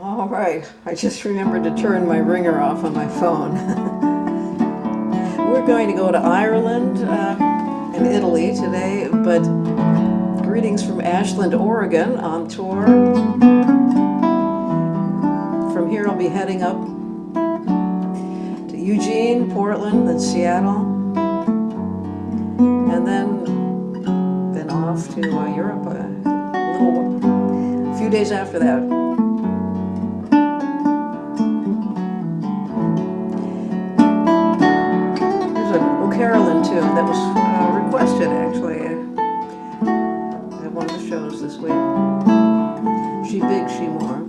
All right, I just remembered to turn my ringer off on my phone. We're going to go to Ireland and Italy today, but greetings from Ashland, Oregon on tour. From here I'll be heading up to Eugene, Portland, then Seattle, and then off to Europe a few days after that. Carolyn too, that was requested actually at one of the shows this week. She Big, She More.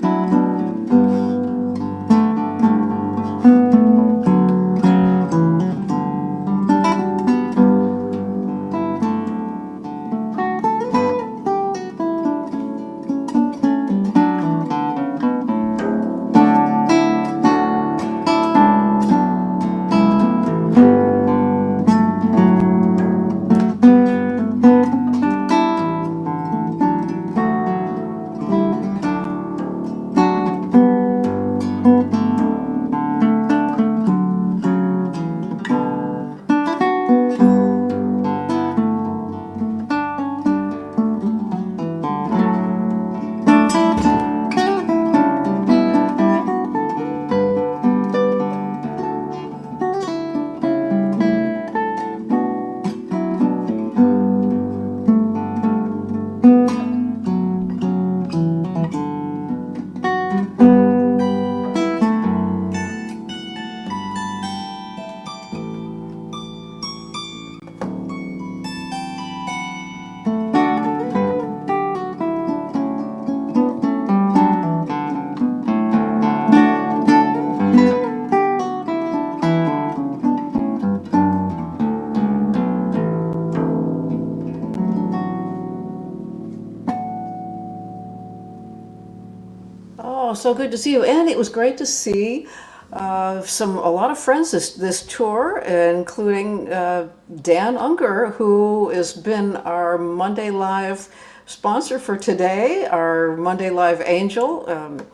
Oh, so good to see you, and it was great to see a lot of friends this tour, including Dan Unger, who has been our Monday Live sponsor for today, our Monday Live angel. And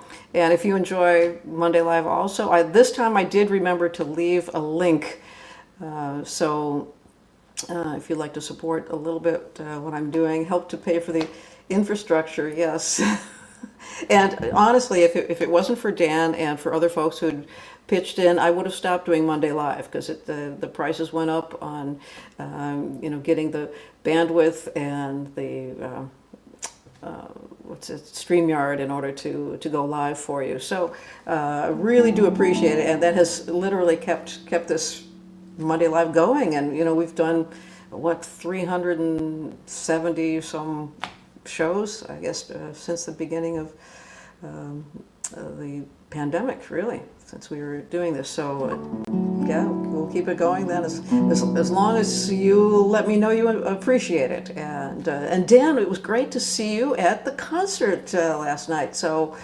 if you enjoy Monday Live also, this time I did remember to leave a link. So if you'd like to support a little bit what I'm doing, help to pay for the infrastructure, yes. And honestly, if it wasn't for Dan and for other folks who'd pitched in, I would have stopped doing Monday Live because the prices went up on getting the bandwidth and the StreamYard in order to go live for you. So I really do appreciate it, and that has literally kept this Monday Live going. And we've done 370 some shows, I guess, since the beginning of the pandemic, really, since we were doing this. So yeah, we'll keep it going then, as long as you let me know you appreciate it. And Dan, it was great to see you at the concert last night. So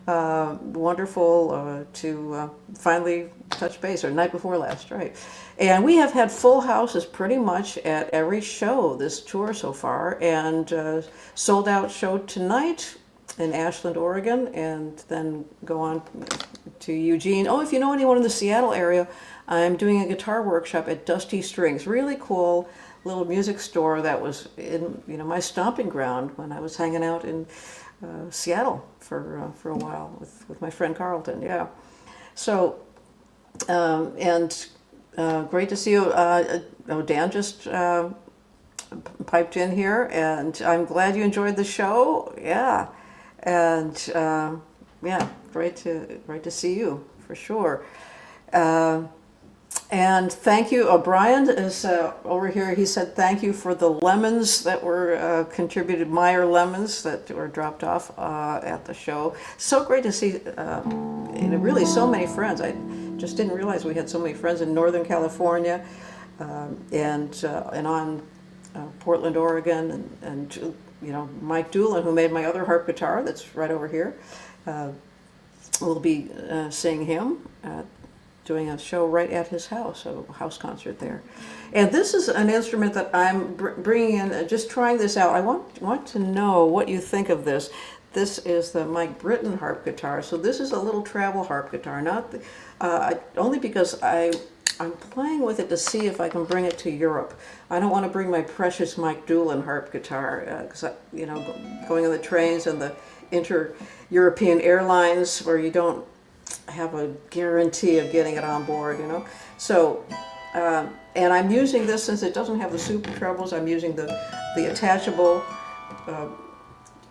wonderful to finally touch base, or night before last, right? And we have had full houses pretty much at every show this tour so far, and sold out show tonight in Ashland, Oregon, and then go on to Eugene. Oh, if you know anyone in the Seattle area, I'm doing a guitar workshop at Dusty Strings. Really cool little music store that was in my stomping ground when I was hanging out in Seattle for a while with my friend Carlton. Yeah. So great to see you. Dan just piped in here, and I'm glad you enjoyed the show. Yeah, and yeah, great to see you for sure. And thank you. Brian is over here. He said thank you for the lemons that were contributed, Meyer lemons that were dropped off at the show. So great to see, really so many friends. I just didn't realize we had so many friends in Northern California, and on Portland, Oregon, and Mike Doolin, who made my other harp guitar that's right over here. We'll be seeing him doing a show right at his house, a house concert there. And this is an instrument that I'm bringing in, just trying this out. I want to know what you think of this. This is the Mike Britton harp guitar. So this is a little travel harp guitar, not the, only because I'm playing with it to see if I can bring it to Europe. I don't want to bring my precious Mike Doolin harp guitar because you know, going on the trains and the inter-European airlines where you don't have a guarantee of getting it on board, you know. So, and I'm using this since it doesn't have the super trebles. I'm using the attachable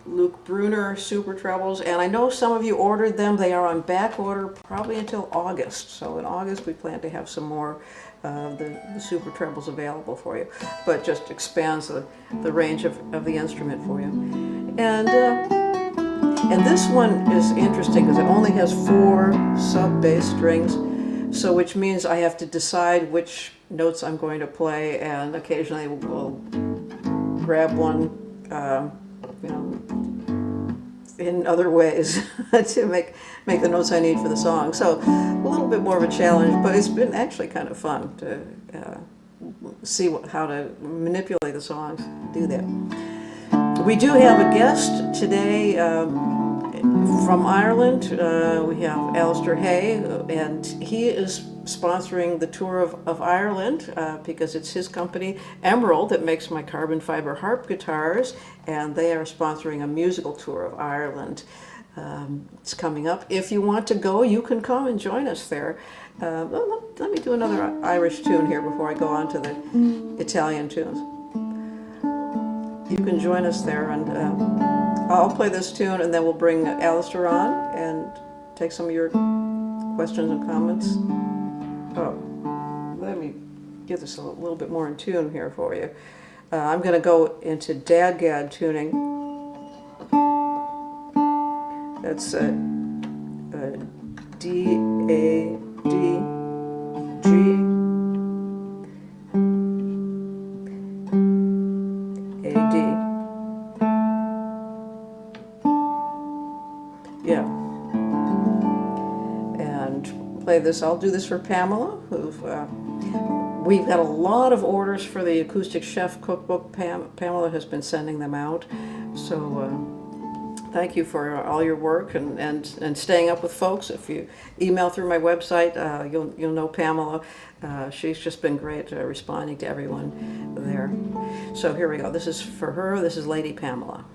Luke Bruner super trebles, and I know some of you ordered them. They are on back order probably until August. So in August we plan to have some more the super trebles available for you, but just expands the range of the instrument for you. And this one is interesting because it only has 4 sub bass strings, so which means I have to decide which notes I'm going to play, and occasionally we'll grab one, you know, in other ways to make the notes I need for the song. So a little bit more of a challenge, but it's been actually kind of fun to see how to manipulate the songs, do that. We do have a guest today from Ireland. We have Alistair Hay, and he is sponsoring the tour of Ireland because it's his company, Emerald, that makes my carbon fiber harp guitars, and they are sponsoring a musical tour of Ireland. It's coming up. If you want to go, you can come and join us there. Let me do another Irish tune here before I go on to the Italian tunes. You can join us there, and I'll play this tune, and then we'll bring Alistair on and take some of your questions and comments. Oh, let me get this a little bit more in tune here for you. I'm going to go into Dadgad tuning. That's D, A, D, G, A, D. Yeah. And play this. I'll do this for Pamela, we've got a lot of orders for the Acoustic Chef Cookbook. Pamela has been sending them out. So thank you for all your work and staying up with folks. If you email through my website, you'll know Pamela. She's just been great responding to everyone there. So here we go. This is for her. This is Lady Pamela.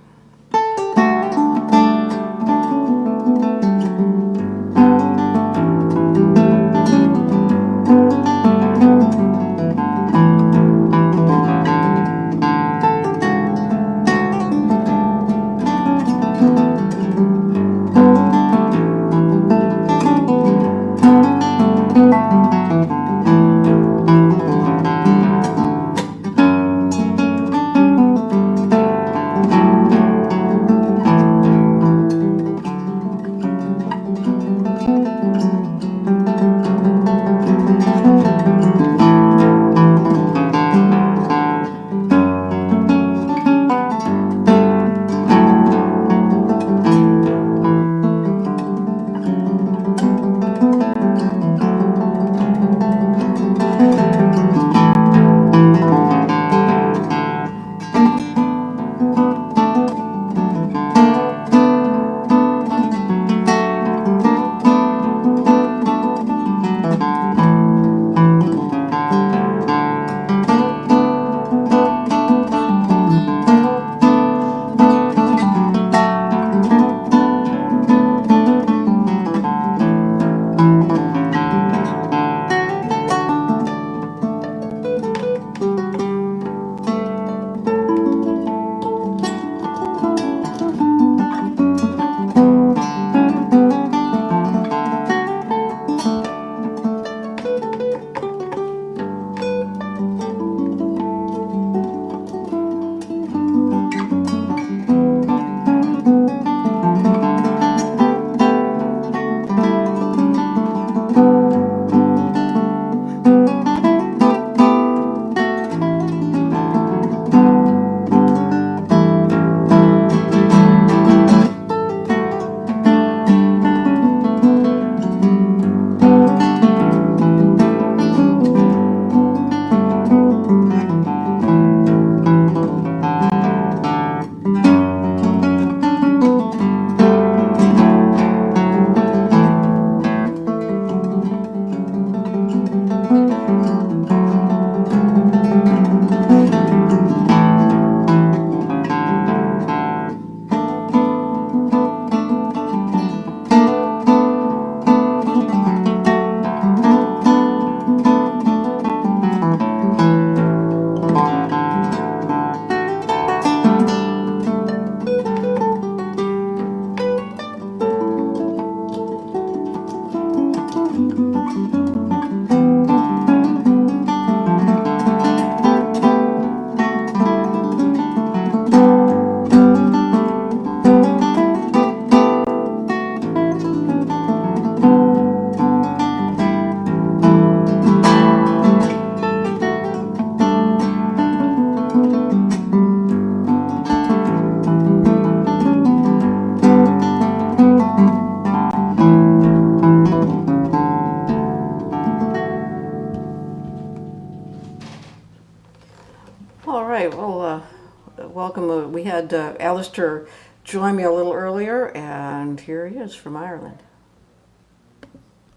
had Alistair join me a little earlier, and here he is from Ireland.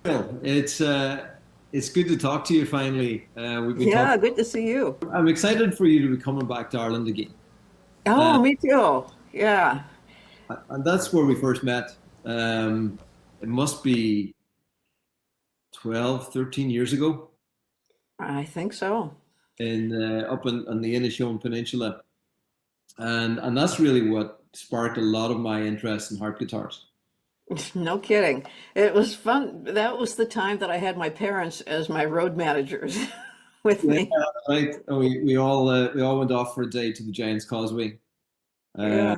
Well, it's good to talk to you finally. We've been talking. Yeah, good to see you. I'm excited for you to be coming back to Ireland again, Oh, me too. Yeah, and that's where we first met. It must be 12, 13 years ago, I think so. in up on the Inishowen Peninsula, and that's really what sparked a lot of my interest in harp guitars. No kidding. It was fun. That was the time that I had my parents as my road managers with Yeah, me. right. And we all went off for a day to the Giant's Causeway. Uh,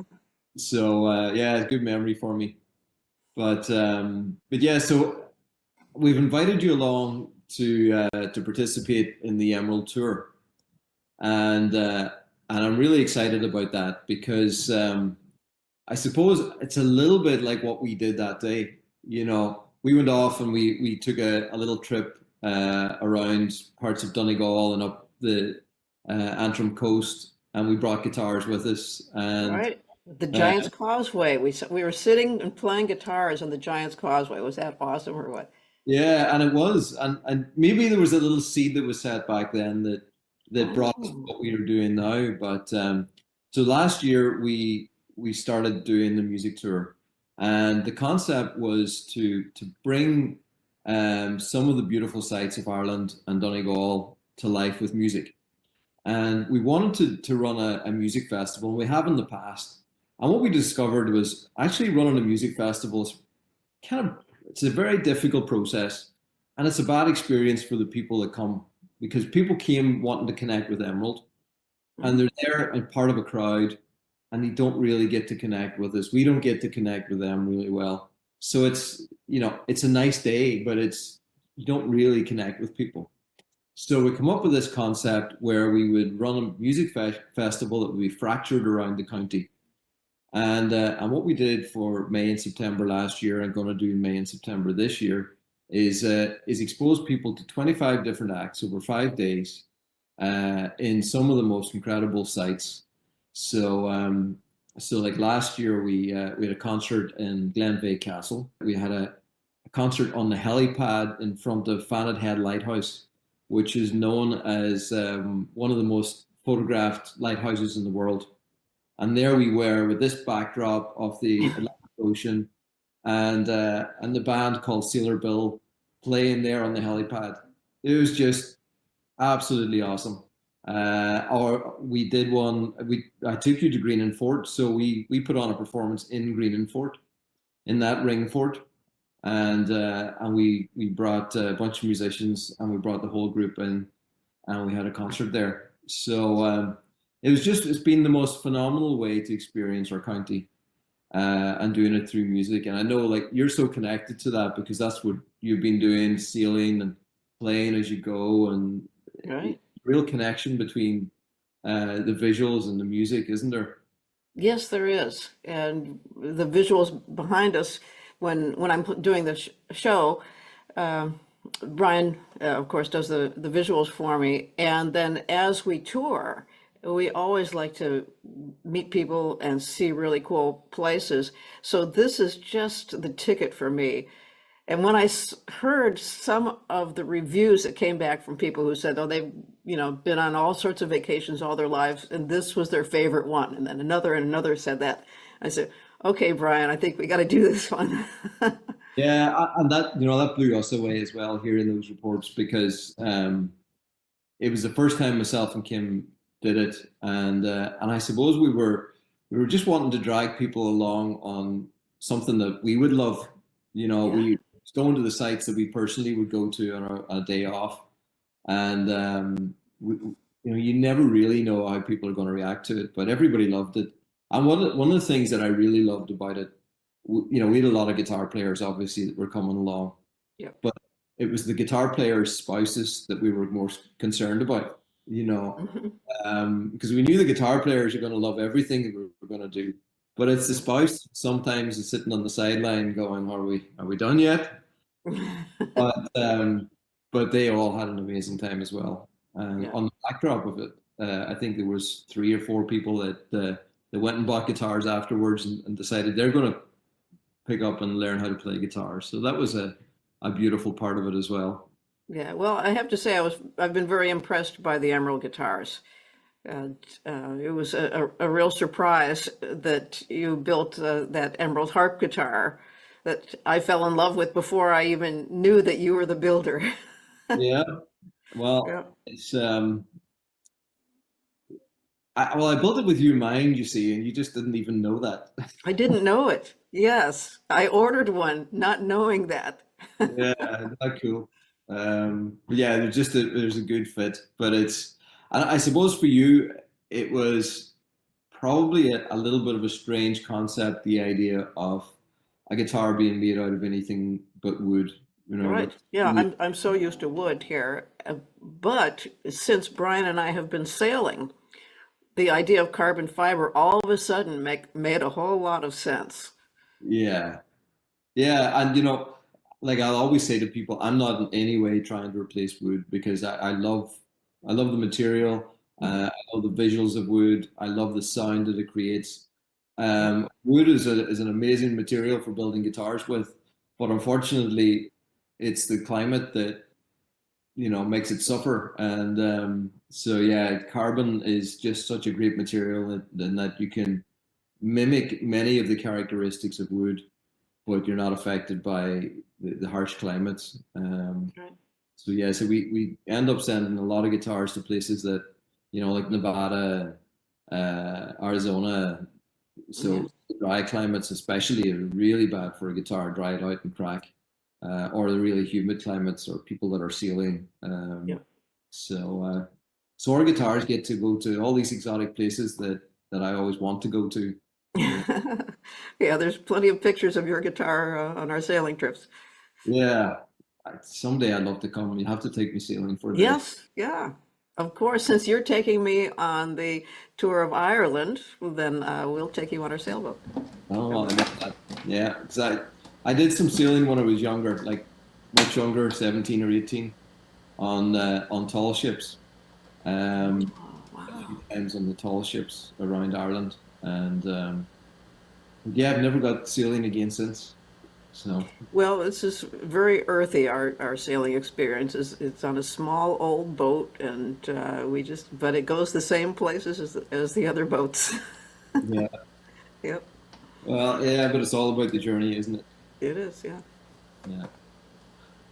Yeah. yeah, good memory for me. But yeah, so we've invited you along to participate in the Emerald Tour, and and I'm really excited about that because I suppose it's a little bit like what we did that day. You know, we went off and we took a little trip around parts of Donegal and up the Antrim coast, and we brought guitars with us, and Right. The uh, Giant's Causeway. We were sitting and playing guitars on the Giant's Causeway. Was that awesome or what? yeah, and it was, and maybe there was a little seed that was set back then that brought us to Oh, what we are doing now. But so last year we started doing the music tour, and the concept was to bring some of the beautiful sights of Ireland and Donegal to life with music. And we wanted to run a music festival. We have in the past, and what we discovered was actually running a music festival is kind of it's a very difficult process, and it's a bad experience for the people that come because people came wanting to connect with Emerald, and mhm. they're there and part of a crowd, and they don't really get to connect with us. We don't get to connect with them really well. So it's a nice day, but it's you don't really connect with people. So we come up with this concept where we would run a music festival that would be fractured around the county. And what we did for May and September last year, and going to do in May and September this year, is expose people to 25 different acts over 5 days in some of the most incredible sites. So so like last year we had a concert in Glenveigh Castle. We had a concert on the helipad in front of Fannet Head Lighthouse, which is known as one of the most photographed lighthouses in the world. And there we were with this backdrop of the Atlantic Ocean and the band called Sailor Bill playing there on the helipad. It was just absolutely awesome. Or we did one. We I took you to Green and Fort, so we put on a performance in Green and Fort in that ring fort, and we brought a bunch of musicians and we brought the whole group in and we had a concert there. So it's been the most phenomenal way to experience our county and doing it through music. And I know like you're so connected to that because that's what you've been doing, sailing and playing as you go, and Right. real connection between the visuals and the music, isn't there? Yes, there is. And the visuals behind us when I'm doing the show, uh, Brian, of course, does the visuals for me. And then as we tour, we always like to meet people and see really cool places. So this is just the ticket for me. And when heard some of the reviews that came back from people who said, oh, they've, been on all sorts of vacations all their lives, and this was their favorite one. And then another and another said that. I said, okay, Brian, I think we got to do this one. Yeah, and that that blew us away as well, hearing those reports because it was the first time myself and Kim did it, and I suppose we were just wanting to drag people along on something that we would love. Yeah. We going to the sites that we personally would go to on a day off, and you never really know how people are going to react to it, but everybody loved it. And one of the things that I really loved about it, we had a lot of guitar players obviously that were coming along, Yep. but it was the guitar players' spouses that we were most concerned about, Mhm. because we knew the guitar players are going to love everything that we were going to do, but it's the spouse sometimes is sitting on the sideline going, "Are we done yet?" But but they all had an amazing time as well. And Yeah. on the backdrop of it, I think there was three or four people that they went and bought guitars afterwards and decided they're going to pick up and learn how to play guitar. So that was a beautiful part of it as well. Yeah, well, I have to say I've been very impressed by the Emerald guitars. And it was a real surprise that you built that Emerald harp guitar that I fell in love with before I even knew that you were the builder. Yeah. Yeah, Well, it's well, I built it with you in mind, you see, and you just didn't even know that. I didn't know it. Yes, I ordered one, not knowing that. Yeah, not cool. But yeah, there's a good fit, but I suppose for you it was probably a little bit of a strange concept, the idea of a guitar being made out of anything but wood. You know, Right. Yeah, I'm so used to wood here, but since Brian and I have been sailing, the idea of carbon fiber all of a sudden made a whole lot of sense. yeah, yeah, and like I'll always say to people, I'm not in any way trying to replace wood because I love the material. Mhm. I love the visuals of wood. I love the sound that it creates. Yep. Wood is an amazing material for building guitars with, but unfortunately, it's the climate that makes it suffer. And so yeah, carbon is just such a great material that you can mimic many of the characteristics of wood, but you're not affected by the harsh climates. Right. So yeah, so we end up sending a lot of guitars to places that, like Nevada, Arizona. Yeah. So dry climates, especially, are really bad for a guitar, dry it out and crack. Or the really humid climates, or people that are sailing. Yep. So our guitars get to go to all these exotic places that I always want to go to. Yeah, Yeah, there's plenty of pictures of your guitar on our sailing trips. yeah. Someday I'd love to come. You have to take me sailing for a day. Yes, yeah. Of course, since you're taking me on the tour of Ireland, then we'll take you on our sailboat. Oh, I love that. Yeah, exactly. I did some sailing when I was younger, like much younger, 17 or 18, on tall ships. Oh, A few wow. times on the tall ships around Ireland, and yeah, I've never got sailing again since. So Well, this is very earthy, our sailing experience. It's on a small old boat, and but it goes the same places as the other boats. yeah, Yep, well, yeah, but it's all about the journey, isn't it? it is, yeah. Yeah.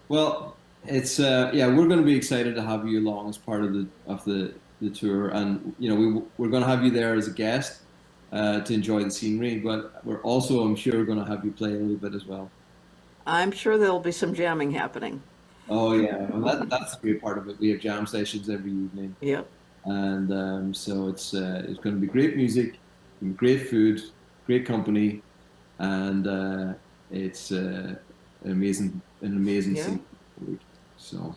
Well, it's yeah, we're going to be excited to have you along as part of the tour, and we're going to have you there as a guest to enjoy the scenery, but we're also, I'm sure, going to have you play a little bit as well. I'm sure there'll be some jamming happening. Oh yeah, well, that's the great part of it. We have jam sessions every evening, Yep. and so it's going to be great music, great food, great company, and it's an amazing Yeah. scene. So,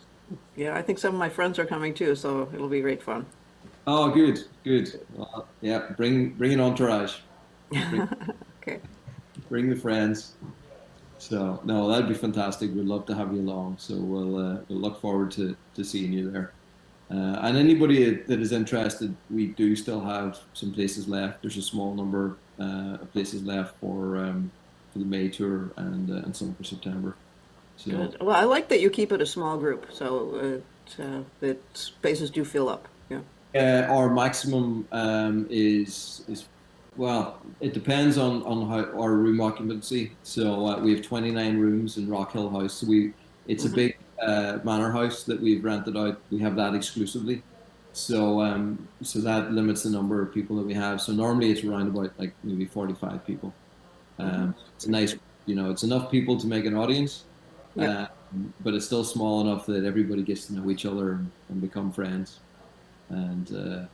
Yeah, I think some of my friends are coming too, so it'll be great fun. oh, good, good. Well, yeah, bring an entourage, bring Okay. bring the friends. So no, that'd be fantastic. We'd love to have you along. So we'll look forward to seeing you there. And anybody that is interested, we do still have some places left. There's a small number of places left for the May tour and some for September. So Good. Well, I like that you keep it a small group, so that spaces do fill up. Yeah. our maximum is well, it depends on how our room occupancy. So we have 29 rooms in Rock Hill House. So it's a Hmm. big manor house that we've rented out. We have that exclusively. So that limits the number of people that we have. So normally it's around about like maybe 45 people. Hmm. It's a nice, it's enough people to make an audience, Yep. uh, but it's still small enough that everybody gets to know each other and become friends. And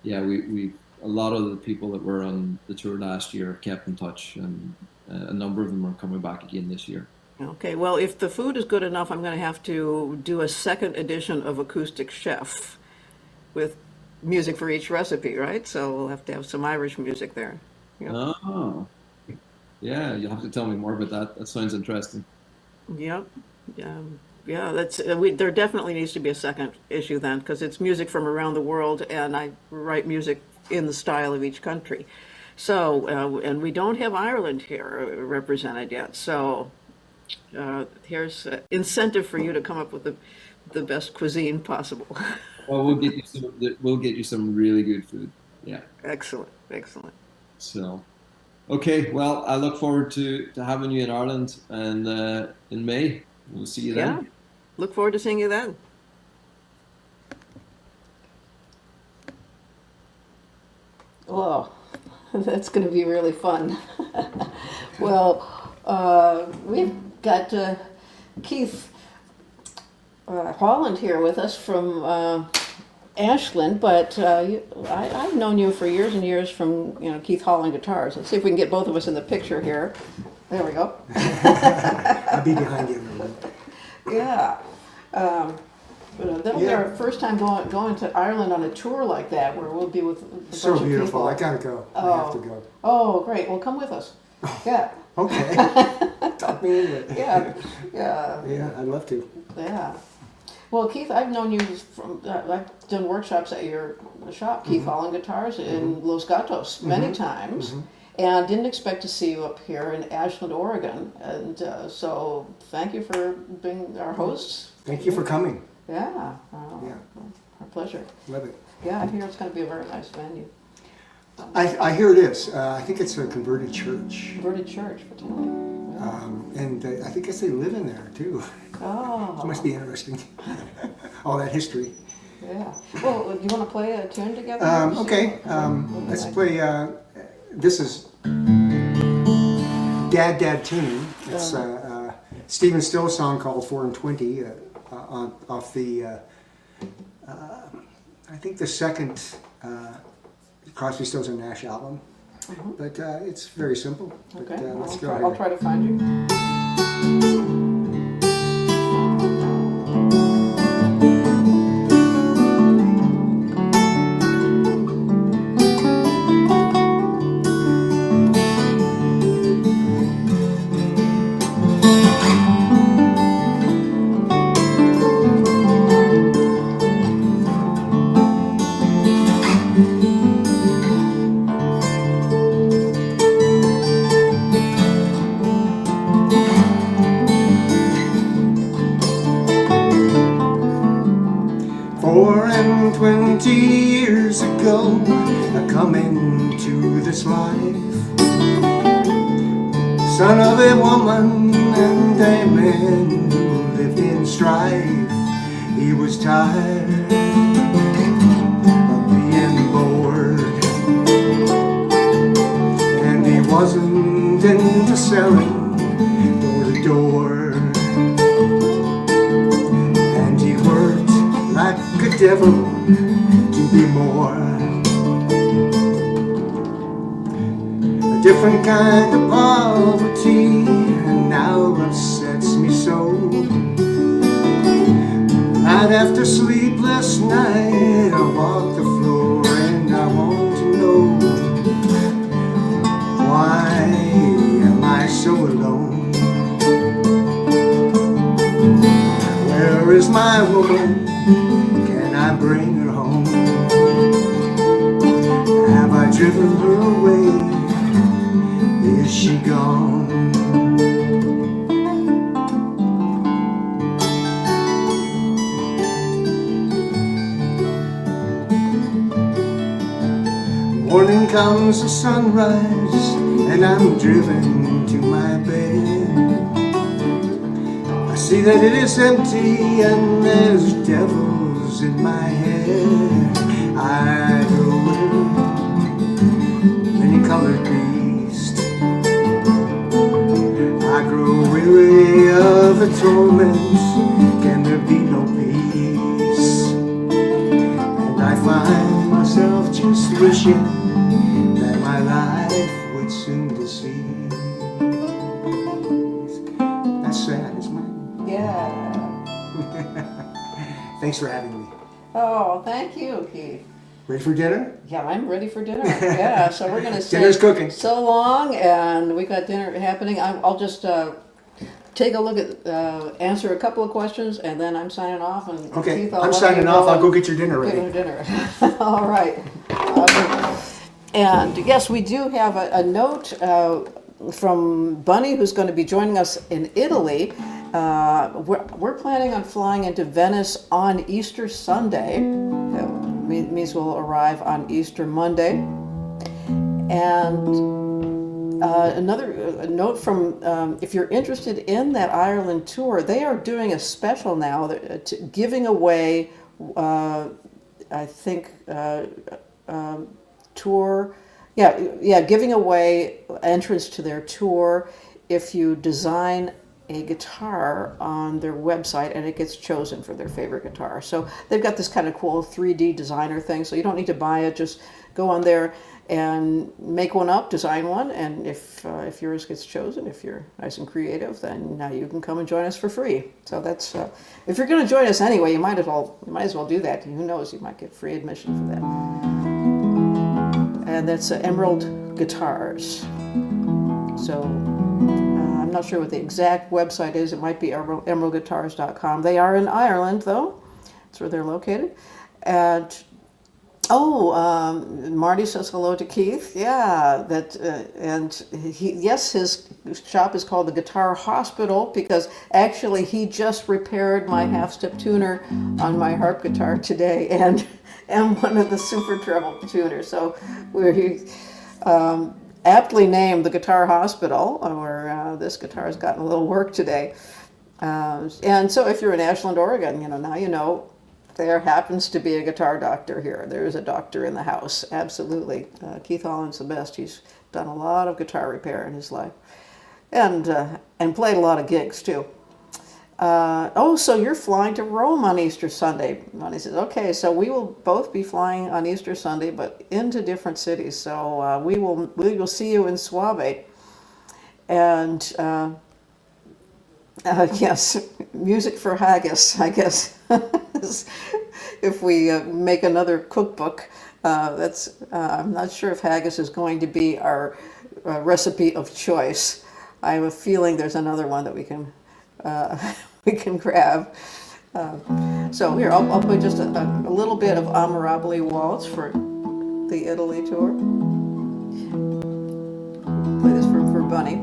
yeah, we a lot of the people that were on the tour last year have kept in touch, and a number of them are coming back again this year. Okay. Well, if the food is good enough, I'm going to have to do a second edition of Acoustic Chef with music for each recipe, right? So we'll have to have some Irish music there. Yep. Oh, yeah, you'll have to tell me more about that. That sounds interesting. Yep. Yeah, that's there definitely needs to be a second issue then because it's music from around the world and I write music in the style of each country. So, and we don't have Ireland here represented yet. So, here's incentive for you to come up with the best cuisine possible. Well, we'll get you some really good food. Yeah. Excellent, excellent. So, okay. Well, I look forward to having you in Ireland and in May. We'll see you Yeah, then. look forward to seeing you then. Well, that's going to be really fun. Well, we've got Keith Holland here with us from Ashland, but I've known you for years and years from Keith Holland Guitars. Let's see if we can get both of us in the picture here. There we go. I'll be behind you. Yeah. But that'll be our first time going to Ireland on a tour like that, where we'll be with a bunch So of beautiful. people. I gotta go. I have to go. Oh, great. Well, come with us. Yeah. Okay. Talk me into it. Yeah. Yeah. Yeah, I'd love to. Yeah. Well, Keith, I've known you from, I've done workshops at your shop, Keith Holland Guitars, in Los Gatos many times, and didn't expect to see you up here in Ashland, Oregon. And so thank you for being our hosts. Thank you for coming. Yeah. Yeah. Our pleasure. Love it. Yeah, I hear it's going to be a very nice venue. I hear it is. I think it's a converted church. Converted church, for And I think they live in there too. Oh. It must be interesting. All that history. Yeah. Well, do you want to play a tune together? Okay. Let's play. This is Dad Dad Tune. It's Stephen Stills song called 4 and 20 off the, I think the second Crosby, Stills and Nash album. But it's very simple. But, Okay. let's go I'll try to find you. 420 years ago, I come into this life, son of a woman and a man who lived in strife. He was tired of being bored, and he wasn't into selling door to door. Like a devil to be more, a different kind of poverty, and now upsets me so. Night after sleepless night, I walk the floor and I want to know, why am I so alone? Where is my woman? Can I bring her home? Have I driven her away? Is she gone? Morning comes the sunrise, and I'm driven to my bed. I see that it is empty and there's devils in my head. I grow weary, many-colored beast. I grow weary of the torments. Can there be no peace? And I find myself just wishing that my life would soon deceive. That's sad, isn't it? Yeah. Thanks for having me. Oh, thank you, Keith. Ready for dinner? Yeah, I'm ready for dinner. Yeah, so we're going to say Dinner's cooking. so long, and we got dinner happening. I'll just take a look at, answer a couple of questions, and then I'm signing off. And Okay, Keith, I'm signing off. I'll go get your dinner Get ready. her dinner. All right. And yes, we do have a note from Bunny, who's going to be joining us in Italy. We're planning on flying into Venice on Easter Sunday. That means we'll arrive on Easter Monday. And another note from if you're interested in that Ireland tour, they are doing a special now, giving away, I think, tour. Yeah, giving away entrance to their tour if you design a guitar on their website and it gets chosen for their favorite guitar. So they've got this kind of cool 3D designer thing, so you don't need to buy it, just go on there and make one up, design one, and if yours gets chosen, if you're nice and creative, then now you can come and join us for free. So that's if you're going to join us anyway, you might as well do that. Who knows, you might get free admission for that. And that's Emerald Guitars. So I'm not sure what the exact website is. It might be emeraldguitars.com. They are in Ireland, though. That's where they're located. And Marty says hello to Keith. Yeah, yes, his shop is called the Guitar Hospital because actually he just repaired my half-step tuner on my harp guitar today, and one of the super treble tuners. So we're aptly named the Guitar Hospital, where this guitar has gotten a little work today. And so if you're in Ashland, Oregon, now you know. There happens to be a guitar doctor here. There is a doctor in the house, absolutely. Keith Holland's the best. He's done a lot of guitar repair in his life, and played a lot of gigs too. So you're flying to Rome on Easter Sunday. Ronnie says, okay, so we will both be flying on Easter Sunday, but into different cities. So we will see you in Suave, and yes, music for haggis, I guess. If we make another cookbook, I'm not sure if haggis is going to be our recipe of choice. I have a feeling there's another one that we can grab. So here, I'll put just a little bit of Amorabile Waltz for the Italy tour. Play this for Bunny.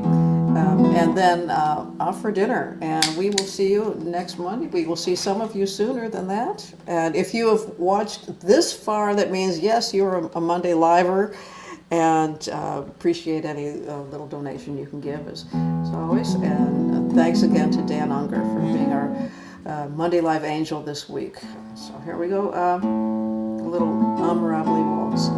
And then off for dinner, and we will see you next Monday. We will see some of you sooner than that. And if you have watched this far, that means yes, you're a Monday Liver, and appreciate any little donation you can give as always. And thanks again to Dan Unger for being our Monday Live Angel this week. So here we go, a little Amorabile Waltz.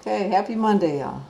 Okay, happy Monday, y'all.